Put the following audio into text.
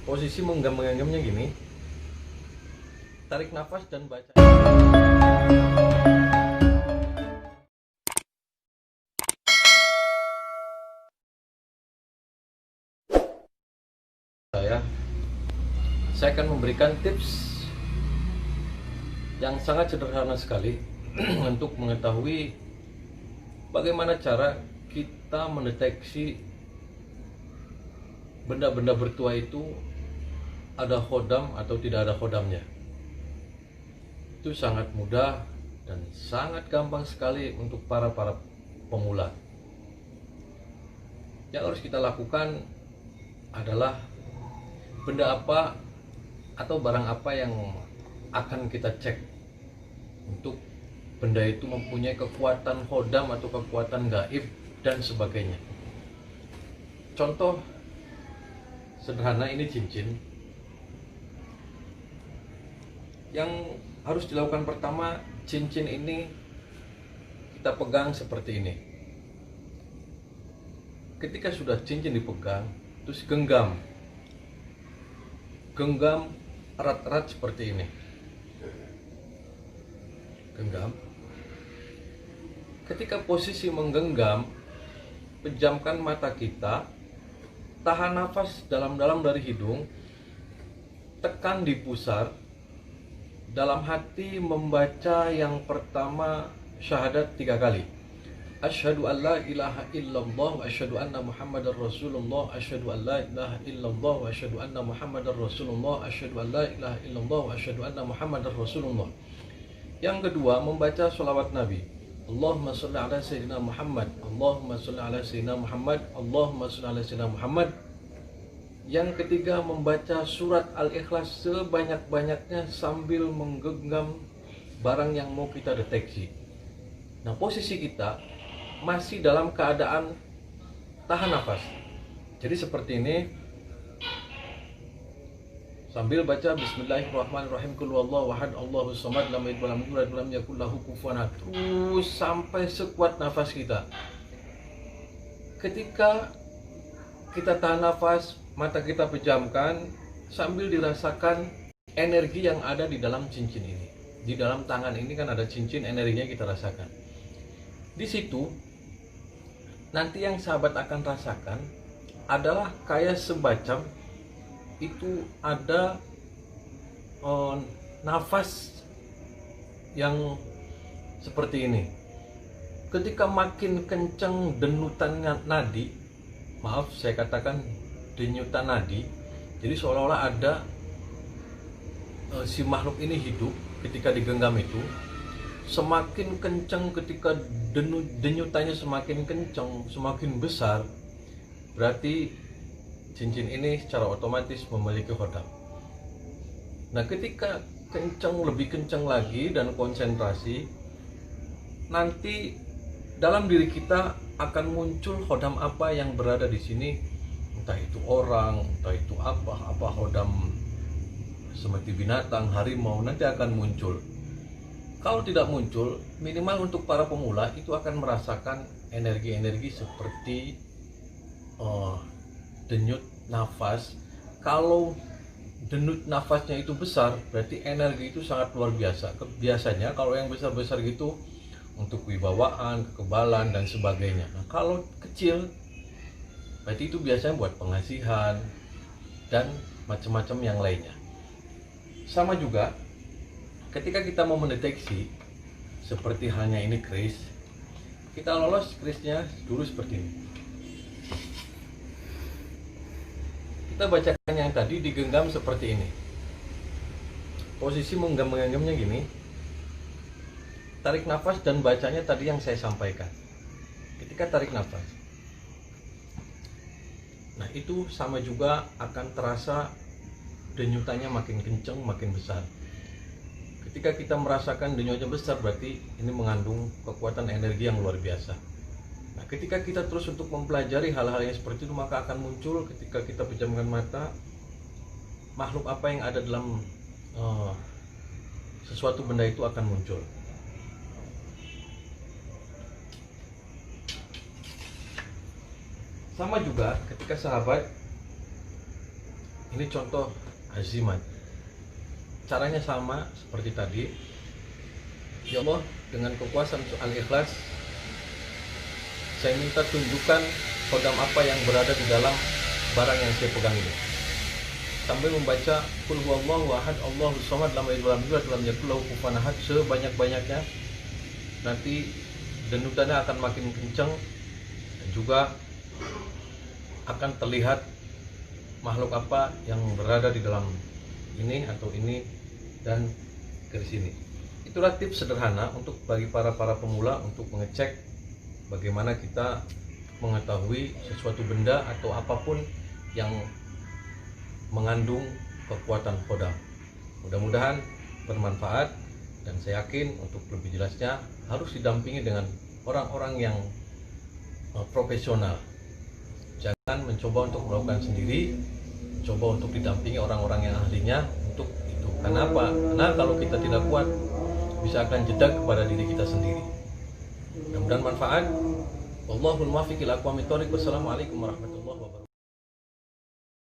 Posisi menggenggamnya gini, tarik nafas dan baca. Saya akan memberikan tips yang sangat sederhana sekali untuk mengetahui bagaimana cara kita mendeteksi benda-benda bertuah itu ada khodam atau tidak ada khodamnya. Itu sangat mudah dan sangat gampang sekali untuk para pemula. Yang harus kita lakukan adalah benda apa atau barang apa yang akan kita cek untuk benda itu mempunyai kekuatan khodam atau kekuatan gaib dan sebagainya. Contoh sederhana, ini cincin. Yang harus dilakukan pertama, cincin ini kita pegang seperti ini. Ketika sudah cincin dipegang, terus genggam erat-erat seperti ini. Genggam. Ketika posisi menggenggam, pejamkan mata kita, tahan nafas dalam-dalam dari hidung, tekan di pusar, dalam hati membaca yang pertama syahadat 3 kali. Asyhadu an la ilaha illallah wa asyhadu anna Muhammadar Rasulullah, asyhadu an la ilaha illallah wa asyhadu anna Muhammadar Rasulullah, asyhadu an la ilaha illallah wa asyhadu anna Muhammadar Rasulullah. Yang kedua, membaca sholawat Nabi. Allahumma sholli ala sayyidina Muhammad, Allahumma sholli ala sayyidina Muhammad, Allahumma sholli ala sayyidina Muhammad. Yang ketiga, membaca surat Al-Ikhlas sebanyak-banyaknya sambil menggenggam barang yang mau kita deteksi. Nah, posisi kita masih dalam keadaan tahan nafas. Jadi seperti ini, sambil baca Bismillahirrahmanirrahim, Qul huwallahu ahad, Allahus samad, lam yalid walam yulad walam yakul lahu kufuwan ahad, terus sampai sekuat nafas kita. Ketika kita tahan nafas, mata kita pejamkan sambil dirasakan energi yang ada di dalam cincin ini. Di dalam tangan ini kan ada cincin, energinya kita rasakan. Di situ nanti yang sahabat akan rasakan adalah kayak semacam itu ada nafas yang seperti ini. Ketika makin kencang denyutannya nadi, maaf saya katakan denyutan nadi, jadi seolah-olah ada si makhluk ini hidup ketika digenggam itu. Semakin kencang ketika denyutannya semakin kencang, semakin besar, berarti cincin ini secara otomatis memiliki khodam. Nah, ketika kencang, lebih kencang lagi dan konsentrasi, nanti dalam diri kita akan muncul khodam apa yang berada di sini, entah itu orang, entah itu apa khodam seperti binatang, harimau, nanti akan muncul. Kalau tidak muncul, minimal untuk para pemula itu akan merasakan energi-energi seperti denyut nafas. Kalau denyut nafasnya itu besar, berarti energi itu sangat luar biasa. Biasanya kalau yang besar-besar gitu untuk wibawaan, kekebalan dan sebagainya. Nah, kalau kecil, berarti itu biasanya buat pengasihan dan macam-macam yang lainnya. Sama juga ketika kita mau mendeteksi, seperti halnya ini keris, kita lolos kerisnya dulu seperti ini. Kita bacakan yang tadi, digenggam seperti ini. Posisi menggenggamnya gini, tarik nafas dan bacanya tadi yang saya sampaikan. Ketika tarik nafas, nah itu sama juga akan terasa denyutannya makin kencang, makin besar. Ketika kita merasakan denyutnya besar, berarti ini mengandung kekuatan energi yang luar biasa. Nah, ketika kita terus untuk mempelajari hal-hal yang seperti itu, maka akan muncul ketika kita pejamkan mata, makhluk apa yang ada dalam sesuatu benda itu akan muncul. Sama juga ketika sahabat Ini contoh azimat. Caranya sama seperti tadi. Ya Allah, dengan kekuasaan Al-Ikhlas, saya minta tunjukkan kodam apa yang berada di dalam barang yang saya pegang ini. Sambil membaca Qul huwallahu ahad, Allahus samad, lam yalid walam yulad, walam yakul lahu kufuwan ahad sebanyak-banyaknya. Nanti denutannya akan makin kencang dan juga akan terlihat makhluk apa yang berada di dalam ini atau ini dan garis ini. Itulah tips sederhana untuk bagi para pemula untuk mengecek bagaimana kita mengetahui sesuatu benda atau apapun yang mengandung kekuatan kodam. Mudah-mudahan bermanfaat, dan saya yakin untuk lebih jelasnya harus didampingi dengan orang-orang yang profesional. Jangan mencoba untuk melakukan sendiri, coba untuk didampingi orang-orang yang ahlinya untuk itu. Kenapa? Karena kalau kita tidak kuat, bisa akan jeda kepada diri kita sendiri. Mudah-mudahan manfaat. Wallahul muwaffiq ila aqwamit thoriq. Wassalamualaikum warahmatullahi wabarakatuh.